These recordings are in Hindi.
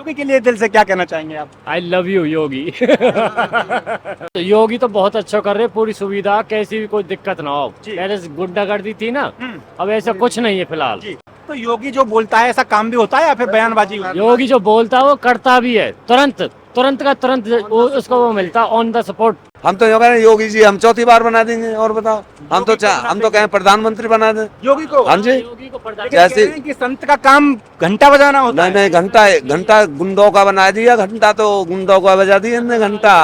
योगी के लिए दिल से क्या कहना चाहेंगे आप? आई लव यू योगी। तो योगी तो बहुत अच्छा कर रहे, पूरी सुविधा, कैसी भी कोई दिक्कत ना हो। जी। पहले से गुंडागर्दी थी ना, अब ऐसा कुछ नहीं है फिलहाल। जी। तो योगी जो बोलता है ऐसा काम भी होता है या फिर बयानबाजी होती है? योगी जो बोलता है वो करता भी है, तुरंत तुरंत का तुरंत उसको वो मिलता ऑन द स्पॉट। हम तो कह रहे हैं योगी जी हम चौथी बार बना देंगे, और बताओ हम तो कहें प्रधानमंत्री बना दें योगी को? हाँ जी। योगी को प्रधान लेकिन कह जैसे- रहे हैं कि संत का काम घंटा बजाना होता नहीं नहीं, घंटा गुंडों का बना दिया, घंटा तो गुंडों का बजा दिया इनने घंटा।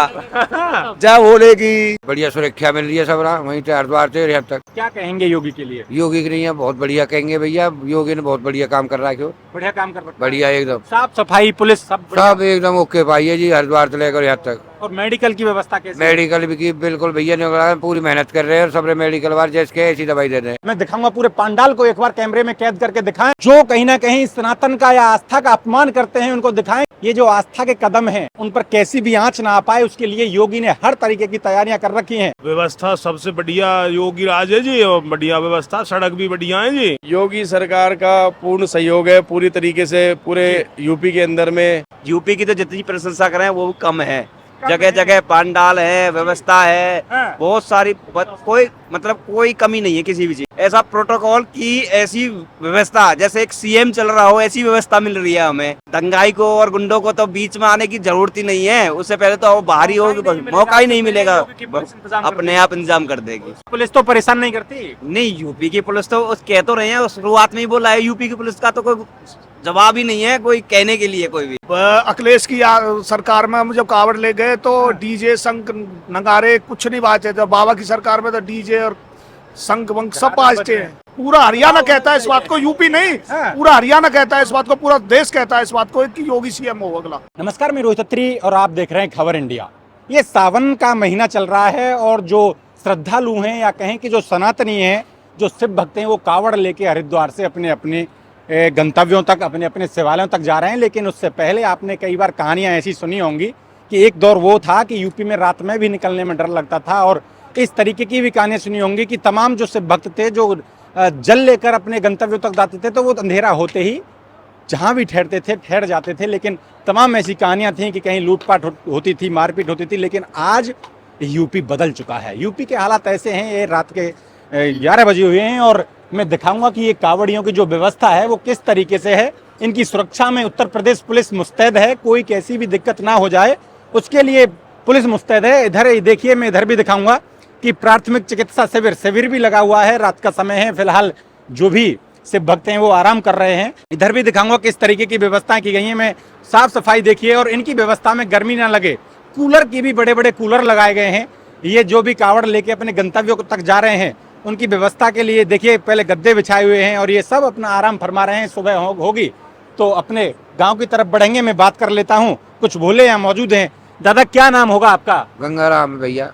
जब बोलेगी बढ़िया सुरक्षा मिल रही है सब रहा, वहीं से हरिद्वार से यहाँ तक। क्या कहेंगे योगी के लिए? योगी के लिए बहुत बढ़िया कहेंगे भैया, योगी ने बहुत बढ़िया काम कर रहा है। क्यों बढ़िया काम कर रहा है। बढ़िया एकदम, साफ सफाई पुलिस सब बढ़िया। सब एकदम ओके भाई है जी, हरिद्वार से लेकर यहाँ तक। और मेडिकल की व्यवस्था कैसी है? मेडिकल भी की बिल्कुल भैया ने पूरी मेहनत कर रहे हैं, और सब मेडिकल वाले जैसे ऐसी दवाई दे रहे हैं। मैं दिखाऊंगा पूरे पंडाल को, एक बार कैमरे में कैद करके दिखाएं। जो कहीं ना कहीं सनातन का या आस्था का अपमान करते हैं उनको दिखाएं। ये जो आस्था के कदम हैं उन पर कैसी भी आंच ना आ पाए, उसके लिए योगी ने हर तरीके की तैयारियां कर रखी हैं। व्यवस्था सबसे बढ़िया योगी राज है जी, और बढ़िया व्यवस्था, सड़क भी बढ़िया है जी। योगी सरकार का पूर्ण सहयोग है पूरी तरीके से पूरे यूपी के अंदर में। यूपी की तो जितनी प्रशंसा करें वो कम है। जगह जगह पंडाल है, व्यवस्था है, हाँ। बहुत सारी, कोई मतलब कोई कमी नहीं है किसी भी चीज। ऐसा प्रोटोकॉल की ऐसी व्यवस्था, जैसे एक सीएम चल रहा हो ऐसी व्यवस्था मिल रही है हमें। दंगाई को और गुंडों को तो बीच में आने की जरूरत ही नहीं है, उससे पहले तो बाहर ही हो, मौका ही नहीं मिलेगा, अपने आप इंतजाम कर देगी। पुलिस तो परेशान नहीं करती? नहीं, यूपी की पुलिस तो कह तो रहे हैं, शुरुआत में ही बोला है, यूपी की पुलिस का तो कोई जवाब ही नहीं है कोई कहने के लिए कोई भी। अखिलेश की सरकार में हम जब कावड़ ले गए तो डीजे शंख नगारे कुछ नहीं बाजे थे। बाबा की सरकार में तो डीजे और शंख वंख सब बाजते हैं। पूरा हरियाणा कहता है इस बात को, यूपी नहीं, पूरा हरियाणा कहता है इस बात को, पूरा देश कहता है इस बात को कि योगी सीएम हो अगला। नमस्कार, मैं रोहित अत्री और आप देख रहे हैं खबर इंडिया। ये सावन का महीना चल रहा है और जो श्रद्धालु हैं या कहें कि जो सनातनी हैं, जो शिव भक्त हैं, वो कावड़ लेके हरिद्वार से अपने अपने गंतव्यों तक, अपने अपने शिवालयों तक जा रहे हैं। लेकिन उससे पहले आपने कई बार कहानियां ऐसी सुनी होंगी कि एक दौर वो था कि यूपी में रात में भी निकलने में डर लगता था, और इस तरीके की भी कहानियां सुनी होंगी कि तमाम जो शिव भक्त थे जो जल लेकर अपने गंतव्यों तक जाते थे तो वो अंधेरा होते ही जहाँ भी ठहरते थे ठहर जाते थे। लेकिन तमाम ऐसी कहानियां थी कि कहीं लूटपाट होती थी, मारपीट होती थी। लेकिन आज यूपी बदल चुका है। यूपी के हालात ऐसे हैं, ये रात के 11 बजे हुए हैं और मैं दिखाऊंगा कि ये कावड़ियों की जो व्यवस्था है वो किस तरीके से है। इनकी सुरक्षा में उत्तर प्रदेश पुलिस मुस्तैद है, कोई कैसी भी दिक्कत ना हो जाए उसके लिए पुलिस मुस्तैद है। इधर देखिए, मैं इधर भी दिखाऊंगा कि प्राथमिक चिकित्सा शिविर भी लगा हुआ है। रात का समय है, फिलहाल जो भी शिव भक्त हैं वो आराम कर रहे हैं। इधर भी दिखाऊंगा किस तरीके की व्यवस्थाएं की गई हैं। मैं साफ सफाई देखिए, और इनकी व्यवस्था में गर्मी ना लगे, कूलर की भी बड़े बड़े कूलर लगाए गए हैं। ये जो भी कावड़ लेके अपने गंतव्यों तक जा रहे हैं उनकी व्यवस्था के लिए देखिए पहले गद्दे बिछाए हुए हैं और ये सब अपना आराम फरमा रहे हैं। सुबह होगी तो अपने गांव की तरफ बढ़ेंगे। मैं बात कर लेता हूं, कुछ भोले यहाँ मौजूद हैं। दादा, क्या नाम होगा आपका? गंगाराम भैया।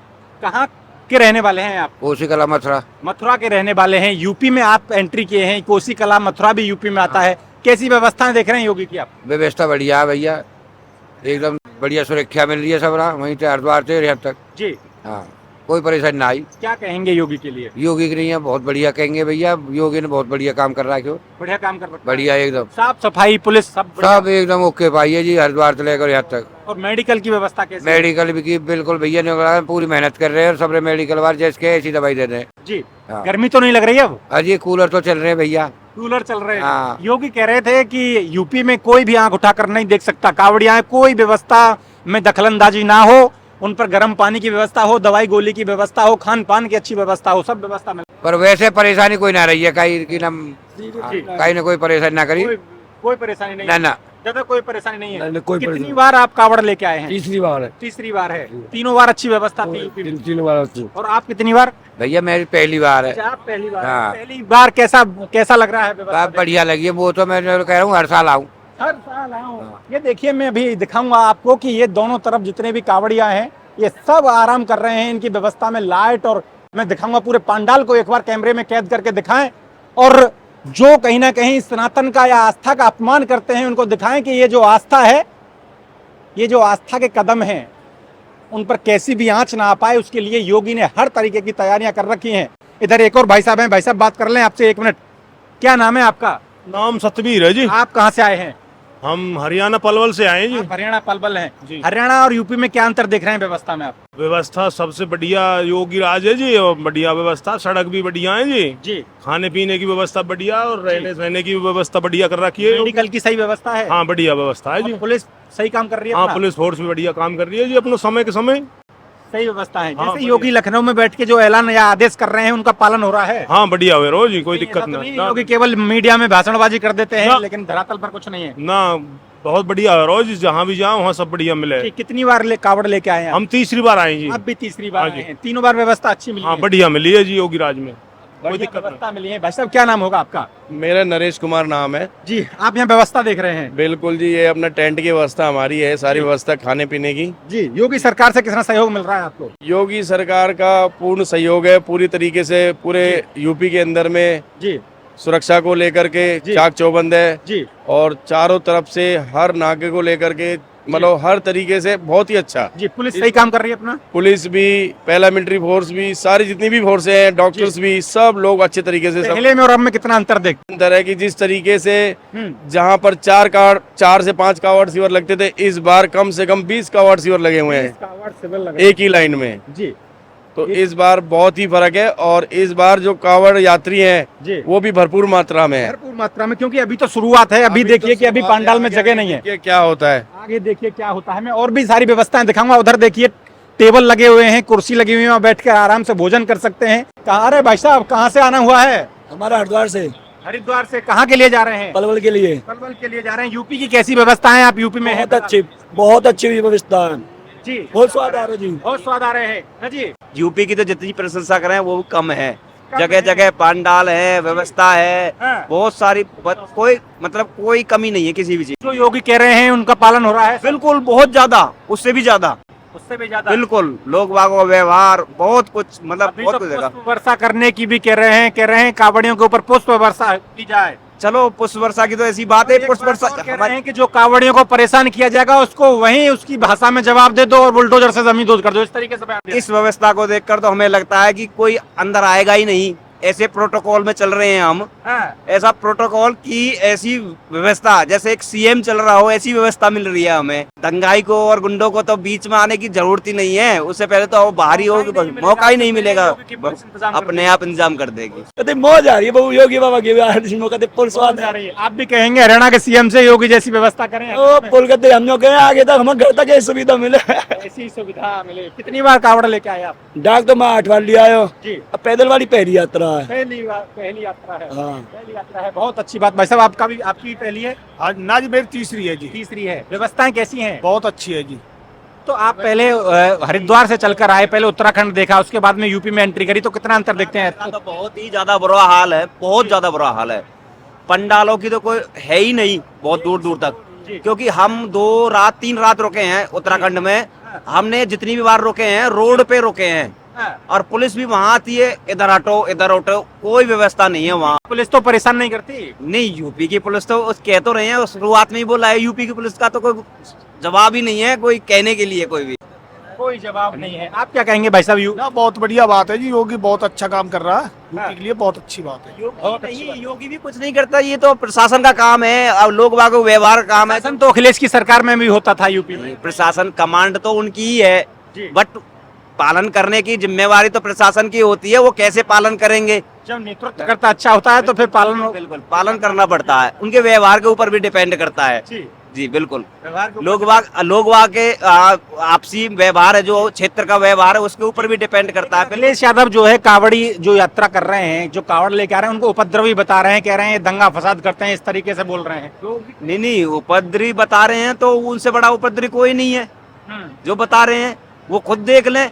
कहाँ के रहने वाले हैं आप? कोसी कला मथुरा। मथुरा के रहने वाले हैं। यूपी में आप एंट्री किए हैं, कोसी कला मथुरा भी यूपी में आता है। कैसी व्यवस्थाएं देख रहे हैं योगी की आप? व्यवस्था बढ़िया है भैया, एकदम बढ़िया सुरक्षा मिल रही है सब रहा, वहीं से हरिद्वार से यहाँ तक। जी हाँ, कोई परेशानी ना आई। क्या कहेंगे योगी के लिए? योगी के लिए बहुत बढ़िया कहेंगे भैया, योगी ने बहुत बढ़िया काम कर रहा है। क्यों बढ़िया काम कर रहा है। बढ़िया एकदम, साफ सफाई पुलिस सब बढ़िया। सब एकदम ओके भाई है जी, हरिद्वार से लेकर यहाँ तक। और मेडिकल की व्यवस्था कैसी है? मेडिकल भी की बिल्कुल भैया ने पूरी मेहनत कर रहे हैं, और सब मेडिकल वाले जैसे ऐसी दवाई दे रहे हैं। जी हाँ। गर्मी तो नहीं लग रही अब? अजी कूलर तो चल रहे हैं भैया, कूलर चल रहे हैं। हाँ। योगी कह रहे थे कि यूपी में कोई भी आंख उठाकर नहीं देख सकता, कावड़िया कोई व्यवस्था में दखलंदाजी ना हो, उन पर गर्म पानी की व्यवस्था हो, दवाई गोली की व्यवस्था हो, खान पान की अच्छी व्यवस्था हो, सब व्यवस्था मिले। पर वैसे परेशानी कोई ना रही है, कहीं ना कोई परेशानी ना करी। कोई परेशानी नहीं ना ना, ज्यादा कोई परेशानी नहीं है। कोई कितनी बार आप कावड़ लेके आए हैं? तीसरी बार है। तीसरी बार है। तीनों बार अच्छी व्यवस्था थी यूपी में। तीन बार होती। और आप कितनी बार? भैया मेरी पहली बार है। अच्छा, आप पहली बार। हाँ। पहली बार कैसा लग रहा है व्यवस्था? बढ़िया लगी है, वो तो मैं कह रहा हूँ हर साल आऊँ। हर साल आऊं। ये देखिए, मैं अभी दिखाऊंगा आपको कि ये दोनों तरफ जितने भी कावड़िया हैं ये सब आराम कर रहे हैं। इनकी व्यवस्था में लाइट, और मैं दिखाऊंगा पूरे पंडाल को, एक बार कैमरे में कैद करके दिखाएं। और जो कहीं ना कहीं सनातन का या आस्था का अपमान करते हैं उनको दिखाएं कि ये जो आस्था है, ये जो आस्था के कदम हैं उन पर कैसी भी आंच ना आ पाए, उसके लिए योगी ने हर तरीके की तैयारियां कर रखी हैं। इधर एक और भाई साहब हैं। भाई साहब, बात कर लें आपसे 1 मिनट। क्या नाम है आपका? नाम सतबीर है जी। आप कहाँ से आए हैं? हम हरियाणा पलवल से आए जी। आप हरियाणा पलवल हैं। जी। हरियाणा और यूपी में क्या अंतर देख रहे हैं व्यवस्था में आप? व्यवस्था सबसे बढ़िया योगी राज है जी, और बढ़िया व्यवस्था, सड़क भी बढ़िया है जी, जी। खाने पीने की व्यवस्था बढ़िया और रहने सहने की व्यवस्था बढ़िया कर रखी है। मेडिकल की सही व्यवस्था है? हाँ बढ़िया व्यवस्था है जी। और पुलिस सही काम कर रही है हाँ अपना? पुलिस फोर्स भी बढ़िया काम कर रही है जी, अपने समय के समय। सही व्यवस्था है। हाँ, जैसे बढ़िया। योगी लखनऊ में बैठ के जो ऐलान या आदेश कर रहे हैं उनका पालन हो रहा है? हाँ बढ़िया हुए रोज जी, कोई ऐसा दिक्कत तो नहीं ना योगी केवल मीडिया में भाषणबाजी कर देते हैं ना। लेकिन धरातल पर कुछ नहीं है। ना, बहुत बढ़िया है रोज, जहाँ भी जाओ वहाँ सब बढ़िया मिले। कि कितनी बार कावड़ लेके आए हैं? हम तीसरी बार आए जी। आप भी तीसरी बार हाँ आए जी। हैं। तीनों बार व्यवस्था अच्छी मिली हाँ है? बढ़िया मिली है जी योगी राज में, कोई बढ़िया दिक्कत व्यवस्था मिली है। भाई साहब क्या नाम होगा आपका? मेरा नरेश कुमार नाम है। जी, आप यहाँ व्यवस्था देख रहे हैं? बिल्कुल जी, ये अपना टेंट की व्यवस्था हमारी है, सारी व्यवस्था खाने पीने की। जी, योगी सरकार से कितना सहयोग मिल रहा है आपको? योगी सरकार का पूर्ण सहयोग है, पूरी तरीके से पूरे यूपी के अंदर में जी सुरक्षा को लेकर के जी। चाक चौबंद है, जी और चारों तरफ से हर नाके को लेकर के मतलब हर तरीके से बहुत ही अच्छा। जी, पुलिस सही काम कर रही है अपना? पुलिस भी, पैरामिलिट्री फोर्स भी, सारी जितनी भी फोर्सें हैं, डॉक्टर्स भी, सब लोग अच्छे तरीके से। सब पहले में और अब में कितना अंतर देखते अंतर है कि जिस तरीके से हैं? जहाँ पर 4 से 5 कावड़ सीवर लगते थे, इस बार कम से कम 20 कावड़ सीवर लगे हुए हैं एक ही लाइन में। जी तो इस बार बहुत ही फर्क है, और इस बार जो कावड़ यात्री हैं जी वो भी भरपूर मात्रा में है। भरपूर मात्रा में, क्योंकि अभी तो शुरुआत है। अभी देखिए कि अभी पंडाल में जगह नहीं है। देखिए क्या होता है। आगे देखिए क्या होता है। मैं और भी सारी व्यवस्थाएं दिखाऊंगा। उधर देखिए टेबल लगे हुए हैं, कुर्सी लगी हुई है, बैठ कर आराम से भोजन कर सकते हैं। कहाँ रहे भाई साहब, कहाँ से आना हुआ है? हमारा हरिद्वार से, हरिद्वार से। कहाँ के लिए जा रहे हैं? पलवल के लिए। पलवल के लिए जा रहे हैं। यूपी की कैसी व्यवस्था है? आप यूपी में हैं? बहुत अच्छी व्यवस्था है जी, बहुत स्वाद आ रहा जी। बहुत स्वाद आ रहे हैं ना जी। यूपी की तो जितनी प्रशंसा करें वो कम है। कम जगह है। जगह पंडाल है, व्यवस्था है, हाँ। बहुत सारी, कोई मतलब कोई कमी नहीं है किसी भी चीज। जो योगी कह रहे हैं उनका पालन हो रहा है? बिल्कुल, बहुत ज्यादा, उससे भी ज्यादा। उससे भी ज्यादा बिल्कुल, लोग बागों का व्यवहार बहुत कुछ, मतलब अभी बहुत तो कुछ देगा। पुष्प वर्षा करने की भी कह रहे हैं कावड़ियों के ऊपर पुष्प वर्षा की जाए। चलो पुष्प वर्षा की तो ऐसी बात है, एक पुष्प बात वर्षा और कह रहे हैं कि जो कावड़ियों को परेशान किया जाएगा उसको वहीं उसकी भाषा में जवाब दे दो और बुलडोजर से जमीन दोज कर दो। इस तरीके से बयान दिया। इस व्यवस्था को देखकर तो हमें लगता है कि कोई अंदर आएगा ही नहीं। ऐसे प्रोटोकॉल में चल रहे हैं हम, हाँ। ऐसा प्रोटोकॉल की ऐसी व्यवस्था, जैसे एक सीएम चल रहा हो ऐसी व्यवस्था मिल रही है हमें। दंगाई को और गुंडों को तो बीच में आने की जरूरत ही नहीं है। उससे पहले तो वो बाहरी हो, मौका ही नहीं मिलेगा, अपने आप इंतजाम कर देगी। कहते मौज आ रही है बहु योगी बाबा की। कहते पुल स्वाद आ रही है। आप भी कहेंगे हरियाणा के सीएम से योगी जैसी व्यवस्था करें? ओ पुल कहते हम लोग कहें आगे तक हमें घर तक ये सुविधा मिले। ऐसी सुविधा मिले। कितनी बार कावड़ लेके आए आप? डाक तो मैं 8 बार लिया आयो, जी। अब पैदल वाली पहली यात्रा है। पहली यात्रा है। हाँ। पहली यात्रा है। बहुत अच्छी बात। भाई साहब आपका भी, आपकी भी पहली है? आज ना जी, मेरी तीसरी है जी। तीसरी है। व्यवस्थाएं कैसी हैं? बहुत अच्छी है जी। तो आप पहले हरिद्वार से चलकर आए, पहले उत्तराखंड देखा, उसके बाद में यूपी में एंट्री करी, तो कितना अंतर देखते हैं? तो बहुत ही ज्यादा बुरा हाल है, बहुत ज्यादा बुरा हाल है। पंडालों की तो कोई है ही नहीं बहुत दूर दूर तक, क्योंकि हम 2 रात 3 रात रुके हैं उत्तराखंड में। हमने जितनी भी बार रुके हैं रोड पे रुके हैं, और पुलिस भी वहाँ आती है, इधर हटो इधर हटो, कोई व्यवस्था नहीं है वहाँ। पुलिस तो परेशान नहीं करती? नहीं, यूपी की पुलिस तो कह तो रहे हैं, शुरुआत में ही बोला है, यूपी की पुलिस का तो कोई जवाब ही नहीं है, कोई कहने के लिए कोई जवाब नहीं है। आप क्या कहेंगे भाई साहब? ना, बहुत बढ़िया बात है जी। योगी बहुत अच्छा काम कर रहा है, यूपी के लिए बहुत अच्छी बात है। योगी भी कुछ नहीं करता, ये तो प्रशासन का काम है, अब लोग बागों व्यवहार का काम है। शासन तो अखिलेश की सरकार में भी होता था यूपी में। प्रशासन कमांड तो उनकी ही है, बट पालन करने की जिम्मेवारी तो प्रशासन की होती है। वो कैसे पालन करेंगे? जब नेतृत्व करता अच्छा होता है तो फिर बिल्कुल पालन करना पड़ता है। उनके व्यवहार के ऊपर भी डिपेंड करता है। जी बिल्कुल, लोग वाग के आपसी व्यवहार है, जो क्षेत्र का व्यवहार है, उसके ऊपर भी डिपेंड करता है। अखिलेश यादव जो है कावड़ी जो यात्रा कर रहे हैं, जो कावड़ लेके आ रहे हैं, उनको उपद्रवी बता रहे हैं, कह रहे हैं ये दंगा फसाद करते हैं, इस तरीके से बोल रहे हैं। नहीं, उपद्रवी बता रहे हैं तो उनसे बड़ा उपद्रवी कोई नहीं है। जो बता रहे हैं वो खुद देख लें।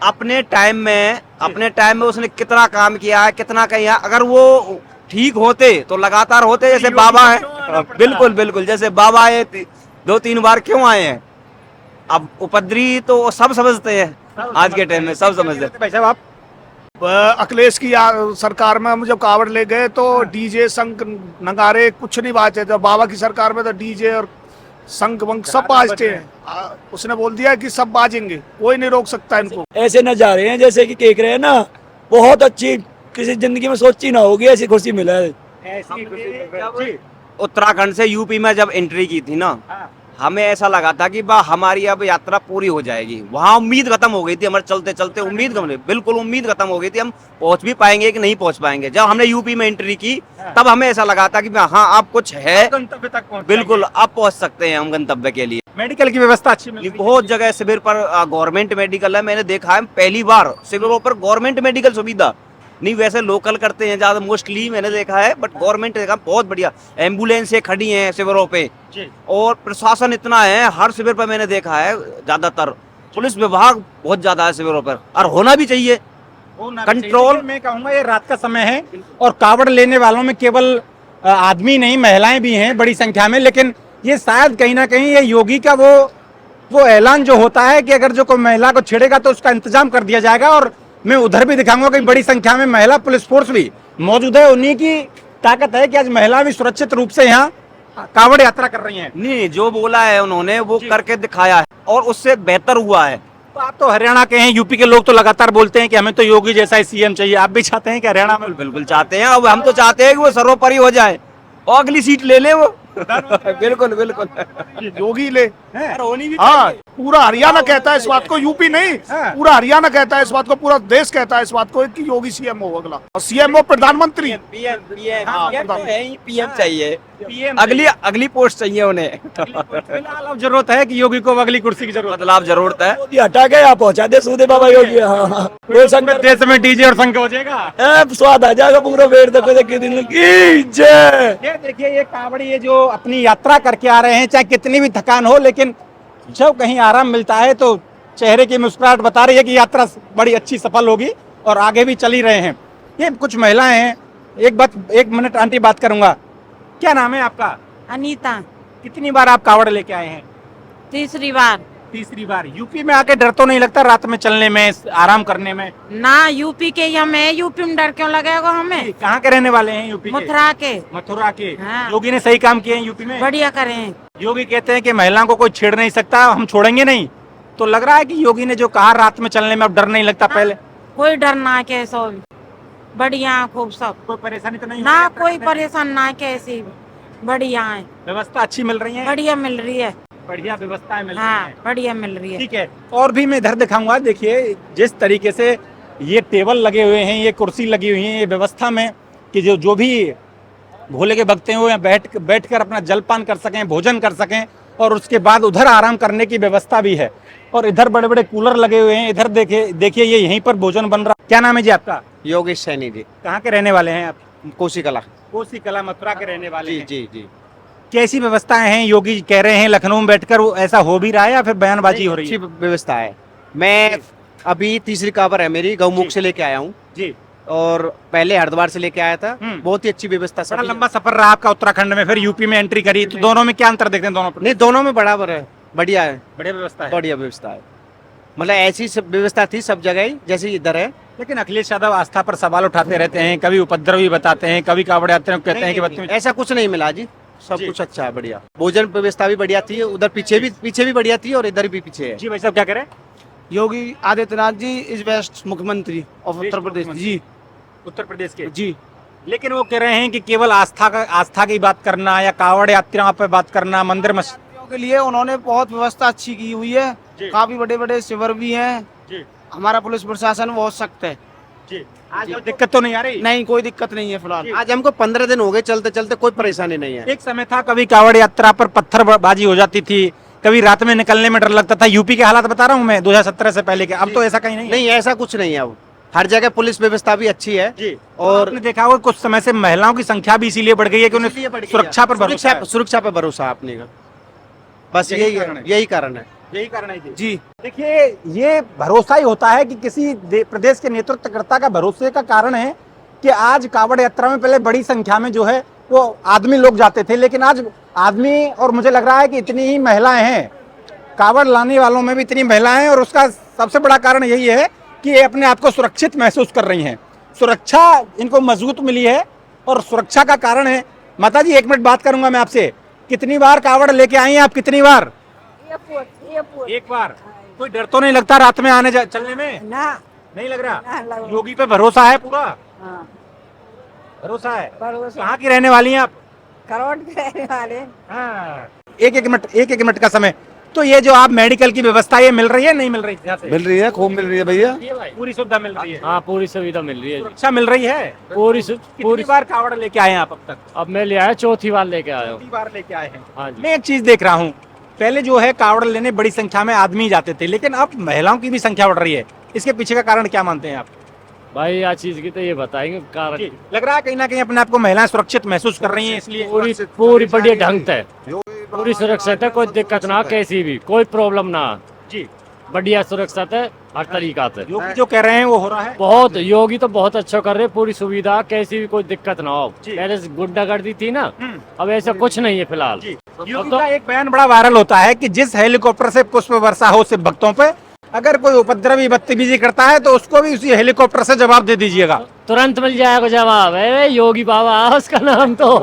अपने टाइम में उसने कितना काम किया है, कितना किया। अगर वो ठीक होते तो लगातार होते, जैसे बाबा है। बिल्कुल बिल्कुल, जैसे बाबा आए 2-3 बार क्यों आए हैं। अब उपद्रवी तो सब समझते हैं, आज के टाइम में सब समझते हैं। भाई साहब आप अखिलेश की सरकार में हम जब कावड़ ले गए तो डीजे शंख नगारे कुछ नहीं बाजे थे। बाबा की सरकार में तो डीजे और शंख वंख सब बाजते हैं। उसने बोल दिया कि सब बाजेंगे, कोई नहीं रोक सकता इनको। ऐसे नजारे हैं जैसे कि केक रहे हैं ना, बहुत अच्छी, किसी जिंदगी में सोची ना होगी ऐसी खुशी मिला है। उत्तराखंड से यूपी में जब एंट्री की थी ना, हमें ऐसा लगा था कि बा हमारी अब यात्रा पूरी हो जाएगी। वहाँ उम्मीद खत्म हो गई थी, हमारे चलते चलते उम्मीद बिल्कुल उम्मीद खत्म हो गई थी, हम पहुंच भी पाएंगे कि नहीं पहुंच पाएंगे। जब हमने यूपी में एंट्री की तब हमें ऐसा लगा था कि हाँ अब कुछ है, गंतव्य तक पहुंच बिल्कुल अब पहुंच सकते हैं हम गंतव्य के लिए। मेडिकल की व्यवस्था अच्छी मिल रही है? बहुत जगह शिविर पर गवर्नमेंट मेडिकल है, मैंने देखा है पहली बार शिविरों पर गवर्नमेंट मेडिकल सुविधा। नहीं वैसे लोकल करते हैं ज्यादा मोस्टली मैंने देखा है, बट गवर्नमेंट देखा बहुत बढ़िया एम्बुलेंसें खड़ी हैं शिविरों पे, और प्रशासन इतना है हर शिविर पर मैंने देखा है, ज्यादातर पुलिस विभाग बहुत ज्यादा है शिविरों पर, और होना भी चाहिए। कंट्रोल मैं कहूंगा ये रात का समय है और कावड़ लेने वालों में केवल आदमी नहीं महिलाएं भी हैं बड़ी संख्या में, लेकिन ये शायद कहीं ना कहीं ये योगी का वो ऐलान जो होता है कि अगर जो कोई महिला को छेड़ेगा तो उसका इंतजाम कर दिया जाएगा। और मैं उधर भी दिखाऊंगा कि बड़ी संख्या में महिला पुलिस फोर्स भी मौजूद है। उन्हीं की ताकत है कि आज महिला भी सुरक्षित रूप से यहाँ कावड़ यात्रा कर रही हैं। नहीं जो बोला है उन्होंने वो करके दिखाया है और उससे बेहतर हुआ है। तो आप तो हरियाणा के हैं, यूपी के लोग तो लगातार बोलते हैं कि हमें तो योगी जैसा ही सीएम चाहिए। आप भी चाहते हैं कि हरियाणा में? बिल्कुल चाहते हैं, अब हम तो चाहते हैं कि वो सर्वोपरि हो जाए और अगली सीट ले ले वो। बिल्कुल बिल्कुल योगी ले। होनी भी हाँ, पूरा हरियाणा कहता है इस बात को, यूपी नहीं, पूरा हरियाणा कहता है इस बात को, पूरा देश कहता है इस बात को कि योगी सीएम हो अगला, और सीएम हो प्रधानमंत्री। पीएम चाहिए, अगली पोस्ट चाहिए उन्हें। फिलहाल अब जरूरत है कि योगी को अगली कुर्सी की जरूरत बदलाव जरूरत है। मोदी हटा के यहाँ पहुंचा दे सूदे बाबा योगी। हाँ, कोई है। संकट देश में डीजे और संघ हो जाएगा। स्वाद आ जाएगा पूरा। पेड़ देखो देखिए दिन की जय। ये देखिए ये कावड़ी ये जो अपनी यात्रा करके आ रहे हैं, चाहे कितनी भी थकान हो, लेकिन जब कहीं आराम मिलता है तो चेहरे की मुस्कुराहट बता रही है कि यात्रा बड़ी अच्छी सफल होगी और आगे भी चल ही रहे हैं। ये कुछ महिलाएं हैं, एक मिनट आंटी बात करूंगा। क्या नाम है आपका? अनीता। कितनी बार आप कावड़ लेके आए हैं? तीसरी बार। तीसरी बार। यूपी में आके डर तो नहीं लगता रात में चलने में, आराम करने में? ना यूपी के ही हमें, यूपी में डर क्यों लगेगा हमें? कहाँ के रहने वाले हैं यूपी के? मथुरा के। मथुरा के। हाँ। योगी ने सही काम किए हैं यूपी में? बढ़िया करें। योगी कहते हैं कि महिलाओं को कोई छेड़ नहीं सकता, हम छोड़ेंगे नहीं। तो लग रहा है कि योगी ने जो कहा रात में चलने में अब डर नहीं लगता। पहले कोई डर ना के, सब बढ़िया खूब सब। कोई परेशानी तो नहीं ना हो रही? कोई परेशान ना कैसी, बढ़िया है, व्यवस्था अच्छी मिल रही है? बढ़िया मिल रही है। बढ़िया व्यवस्थाएं मिल रही हाँ हैं। बढ़िया मिल रही है। ठीक है, और भी मैं इधर दिखाऊंगा। देखिए जिस तरीके से ये टेबल लगे हुए हैं, ये कुर्सी लगी हुई है, ये व्यवस्था में कि जो भी भोले के भक्त हैं वो यहाँ बैठकर अपना जलपान कर सकें, भोजन कर सकें, और उसके बाद उधर आराम करने की व्यवस्था भी है। और इधर बड़े बड़े कूलर लगे हुए हैं। इधर देखिए ये यहीं पर भोजन बन रहा। क्या नाम है जी आपका? योगेश सैनी जी, कहाँ के रहने वाले हैं आप? कोसी कला। कोसी कला, मथुरा के रहने वाले हैं। जी जी। कैसी व्यवस्थाएं हैं? योगी कह रहे हैं लखनऊ में बैठकर ऐसा हो भी रहा है या फिर बयानबाजी हो रही अच्छी है? व्यवस्था है। मैं अभी तीसरी कावर है मेरी, गौमुख से लेके आया हूँ जी। और पहले हरिद्वार से लेके आया था। बहुत ही अच्छी व्यवस्था। बड़ा सभी लंबा सफर रहा आपका उत्तराखंड में, फिर यूपी में एंट्री करी, तो दोनों में क्या अंतर देखते हैं? दोनों पर नहीं, दोनों में बराबर है, बढ़िया है, बढ़िया व्यवस्था है। बढ़िया व्यवस्था है। मतलब ऐसी सब व्यवस्था थी सब जगह ही जैसे इधर है। लेकिन अखिलेश यादव आस्था पर सवाल उठाते रहते हैं, कभी उपद्रवी बताते हैं, कभी कावड़ यात्रियों को कहते हैं कि बदतमीज। ऐसा कुछ नहीं मिला जी, सब जी। कुछ अच्छा है, बढ़िया। भोजन व्यवस्था भी बढ़िया थी, उधर पीछे भी बढ़िया थी और इधर भी पीछे है। जी भाई साहब क्या करें? योगी आदित्यनाथ जी इज बेस्ट मुख्यमंत्री ऑफ उत्तर प्रदेश जी। उत्तर प्रदेश के जी। लेकिन वो कह रहे हैं कि केवल आस्था की बात करना या कावड़ यात्रियों पर बात करना, मंदिर मस्जिद के लिए उन्होंने बहुत व्यवस्था अच्छी की हुई है, काफी बड़े बड़े शिविर भी हैं। जी। हमारा पुलिस प्रशासन बहुत सख्त है। जी। आज कोई दिक्कत तो नहीं आ रही? नहीं, कोई दिक्कत नहीं है फिलहाल। आज हमको 15 दिन हो गए चलते चलते, कोई परेशानी नहीं है। एक समय था कभी कावड़ यात्रा पर पत्थरबाजी हो जाती थी, कभी रात में निकलने में डर लगता था। यूपी के हालात बता रहा हूँ मैं 2017 से पहले के। अब तो ऐसा कहीं नहीं है। नहीं, ऐसा कुछ नहीं है। अब हर जगह पुलिस व्यवस्था भी अच्छी है। जी। और आपने देखा होगा कुछ समय से महिलाओं की संख्या भी इसीलिए बढ़ गई है कि उन्हें सुरक्षा पर भरोसा है। सुरक्षा पे भरोसा आपने का, बस यही कारण है। यही कारण है जी। देखिए ये भरोसा ही होता है कि किसी प्रदेश के नेतृत्वकर्ता का भरोसे का कारण है कि आज कावड़ यात्रा में पहले बड़ी संख्या में जो है वो आदमी लोग जाते थे, लेकिन आज आदमी, और मुझे लग रहा है कि इतनी ही महिलाएं हैं, कावड़ लाने वालों में भी इतनी महिलाएं हैं। और उसका सबसे बड़ा कारण यही है कि ये अपने आप को सुरक्षित महसूस कर रही हैं। सुरक्षा इनको मजबूत मिली है और सुरक्षा का कारण है। माता जी एक मिनट बात करूंगा मैं आपसे। कितनी बार कावड़ लेके आई हैं आप? कितनी बार? एक बार। कोई डर तो नहीं लगता रात में आने चलने में? ना नहीं लग रहा? ना लगा। योगी पे भरोसा है पूरा? हाँ, भरोसा है। भरोसा। कहाँ की रहने वाली हैं आप? करोड़ के वाले एक एक मिनट का समय। तो ये जो आप मेडिकल की व्यवस्था ये मिल रही है नहीं मिल रही यहाँ से? मिल रही है, खूब मिल रही है भैया। पूरी सुविधा मिल रही है? हाँ पूरी सुविधा मिल रही है जी। सुरक्षा मिल रही है? पूरी कितनी बार कावड़ लेके आए हैं आप अब तक? अब मैं ले आया, चौथी बार लेके आया हूँ। कितनी बार लेके आए हैं? हाँ जी। मैं एक चीज देख रहा हूँ, पहले जो है कावड़ लेने बड़ी संख्या में आदमी जाते थे, लेकिन अब महिलाओं की भी संख्या बढ़ रही है। इसके पीछे का कारण क्या मानते हैं आप? भाई आज चीज की तो ये बताएंगे कारण। लग रहा है कहीं ना कहीं अपने आप को महिलाएं सुरक्षित महसूस कर रही हैं, इसलिए पूरी बढ़िया ढंग से पूरी सुरक्षित है, कोई दिक्कत ना, कैसी भी कोई प्रॉब्लम ना जी बढ़िया सुरक्षित है हर तरीका से। योगी जो कह रहे हैं वो हो रहा है। बहुत योगी तो बहुत अच्छा कर रहे हैं, पूरी सुविधा, कैसी भी कोई दिक्कत ना हो। पहले से गुंडागर्दी थी ना, अब ऐसा कुछ नहीं है फिलहाल। योगी का एक बयान बड़ा वायरल होता है कि जिस हेलीकॉप्टर से पुष्प वर्षा हो सिर्फ भक्तों पे, अगर कोई उपद्रवी बदतमीजी करता है तो उसको भी उसी हेलीकॉप्टर से जवाब दे दीजिएगा। तुरंत मिल जाएगा जवाब। योगी बाबा उसका नाम तो।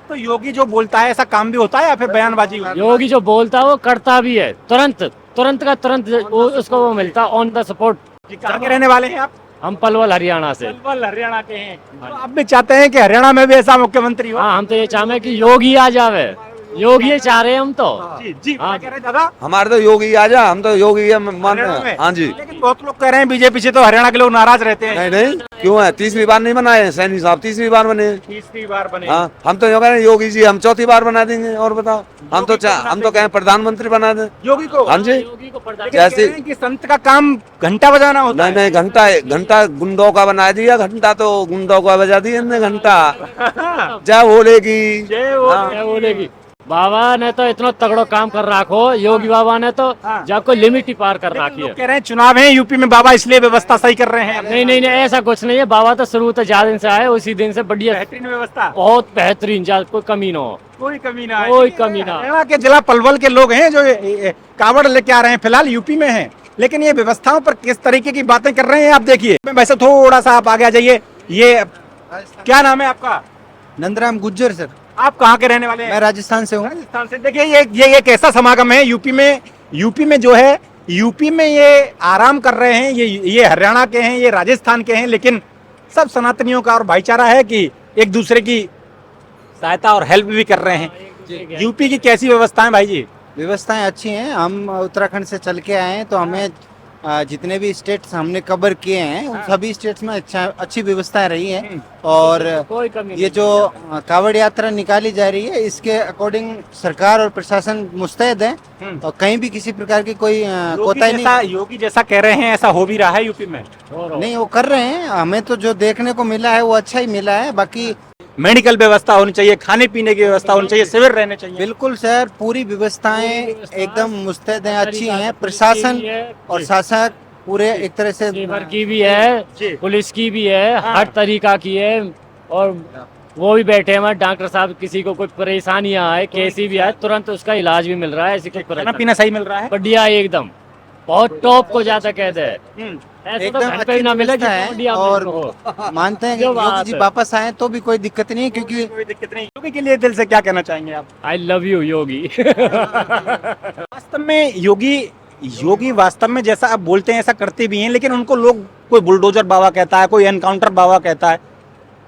तो योगी जो बोलता है ऐसा काम भी होता है या फिर बयानबाजी? योगी जो बोलता है वो करता भी है, तुरंत का तुरंत उसको वो मिलता ऑन द स्पॉट। कहाँ के रहने वाले हैं आप? हम पलवल हरियाणा से। पलवल हरियाणा के हैं। तो आप भी चाहते हैं कि हरियाणा में भी ऐसा मुख्यमंत्री हो? हाँ हम तो ये चाहते कि योगी आ जावे, योगी ये चाह रहे हैं हम तो। जी हाँ। क्या कह रहे हैं दादा? हमारे तो योगी आ जा, हम तो योगी मानते हैं। हाँ जी। लेकिन बहुत लोग कह रहे हैं बीजेपी से तो हरियाणा के लोग नाराज रहते हैं। नहीं नहीं, क्यों है? तीसरी बार नहीं बनाए हैं सैनी साहब, तीसरी बार बने। तीसरी बार बने। हाँ, हम तो कह रहे हैं योगी जी हम चौथी बार बना देंगे। और बताओ, हम तो कहें प्रधानमंत्री बना दें योगी को। हाँ जी। योगी को प्रधान जैसे कि संत का काम घंटा बजाना होता है। नहीं, घंटा गुंडों का बना दिया, घंटा तो गुंडों का बजा दिया इनने घंटा। जय भोले की जय बोलेगी। बाबा ने तो इतना तगड़ो काम कर रखो, योगी बाबा ने तो जब कोई लिमिट ही पार कर रखी है। कह रहे हैं चुनाव है यूपी में, बाबा इसलिए व्यवस्था सही कर रहे हैं। नहीं ऐसा कुछ नहीं है। बाबा तो शुरू तो ज्यादा दिन से आए, उसी दिन से बढ़िया बेहतरीन व्यवस्था, बहुत बेहतरीन, कोई कमी ना हो, कोई कमी ना, कोई कमी ना। हरियाणा के जिला पलवल के लोग हैं जो कावड़ लेके आ रहे हैं, फिलहाल यूपी में हैं, लेकिन ये व्यवस्थाओं पर किस तरीके की बातें कर रहे हैं आप देखिए। वैसे थोड़ा सा आप आगे आ जाइए। ये क्या नाम है आपका? नंदराम गुज्जर सर। आप कहाँ के रहने वाले हैं? मैं राजस्थान से हूँ। राजस्थान से। देखिए ये एक ऐसा समागम है यूपी में जो है, यूपी में ये आराम कर रहे हैं, ये हरियाणा के हैं, ये राजस्थान के हैं, लेकिन सब सनातनियों का और भाईचारा है कि एक दूसरे की सहायता और हेल्प भी कर रहे हैं। यूपी की कैसी व्यवस्थाएं भाई जी? व्यवस्थाएं अच्छी हैं। हम उत्तराखंड से चल के आए हैं, तो हमें जितने भी स्टेट्स हमने कवर किए हैं उन सभी स्टेट्स में अच्छी व्यवस्थाएं रही हैं। और कोई कमी ये जो कावड़ यात्रा निकाली जा रही है, इसके अकॉर्डिंग सरकार और प्रशासन मुस्तैद है और कहीं भी किसी प्रकार की कोई कोताही नहीं। योगी जैसा कह रहे हैं ऐसा हो भी रहा है यूपी में? नहीं, वो कर रहे हैं। हमें तो जो देखने को मिला है वो अच्छा ही मिला है। बाकी मेडिकल व्यवस्था होनी चाहिए, खाने पीने की व्यवस्था होनी चाहिए, शिविर रहने चाहिए। बिल्कुल सर, पूरी व्यवस्थाएं एकदम मुस्तैद हैं, अच्छी हैं। प्रशासन और शासक पूरे एक तरह से सेवर की भी है, पुलिस की भी है, हर तरीका की है। और वो भी बैठे हैं हमारे डॉक्टर साहब, किसी को कोई परेशानियां आए, कैसी भी आए, तुरंत उसका इलाज भी मिल रहा है। ऐसी कोई खाना पीना सही मिल रहा है? बढ़िया एकदम, बहुत टॉप को जाता कहते हैं। एकदम अच्छी ना मिला व्यवस्था है। और मानते हैं कि योगी जी वापस आए तो भी कोई दिक्कत नहीं है, क्योंकि कोई दिक्कत नहीं। योगी के लिए दिल से क्या कहना चाहेंगे आप? आई लव यू योगी। वास्तव में योगी वास्तव में जैसा आप बोलते हैं ऐसा करते भी हैं, लेकिन उनको लोग कोई बुलडोजर बाबा कहता है, कोई एनकाउंटर बाबा कहता है।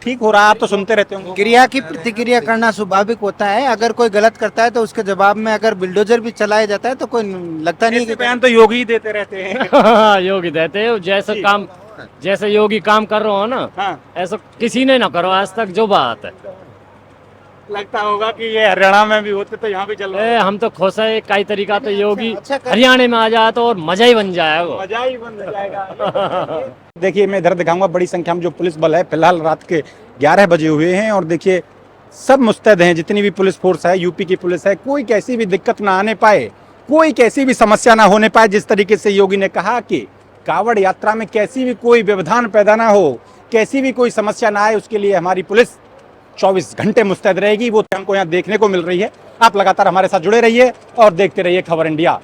ठीक हो रहा है, आप तो सुनते रहते होंगे। क्रिया की प्रतिक्रिया करना स्वाभाविक होता है। अगर कोई गलत करता है तो उसके जवाब में अगर बुलडोजर भी चलाया जाता है तो कोई लगता नहीं कि बयान तो योगी ही देते रहते हैं। योगी देते हो, जैसे योगी काम कर रहे हो ना, ऐसा किसी ने ना करो आज तक। जो बात है, लगता होगा कि ये हरियाणा में भी होते तो यहाँ भी चल रहा है। हम तो खुश है कई तरीका। तो योगी हरियाणा में आ जाए तो और मजा ही बन जाएगा, मजा ही बन जाएगा। देखिए मैं इधर दिखाऊंगा, बड़ी संख्या में जो पुलिस बल है, फिलहाल रात के 11 बजे हुए हैं और देखिए सब मुस्तैद हैं। जितनी भी पुलिस फोर्स है, यूपी की पुलिस है, कोई कैसी भी दिक्कत ना आने पाए, कोई कैसी भी समस्या ना होने पाए। जिस तरीके से योगी ने कहा कि कावड़ यात्रा में कैसी भी कोई व्यवधान पैदा ना हो, कैसी भी कोई समस्या ना आए, उसके लिए हमारी पुलिस 24 घंटे मुस्तैद रहेगी। वो हमको यहाँ देखने को मिल रही है। आप लगातार हमारे साथ जुड़े रहिए और देखते रहिए खबर इंडिया।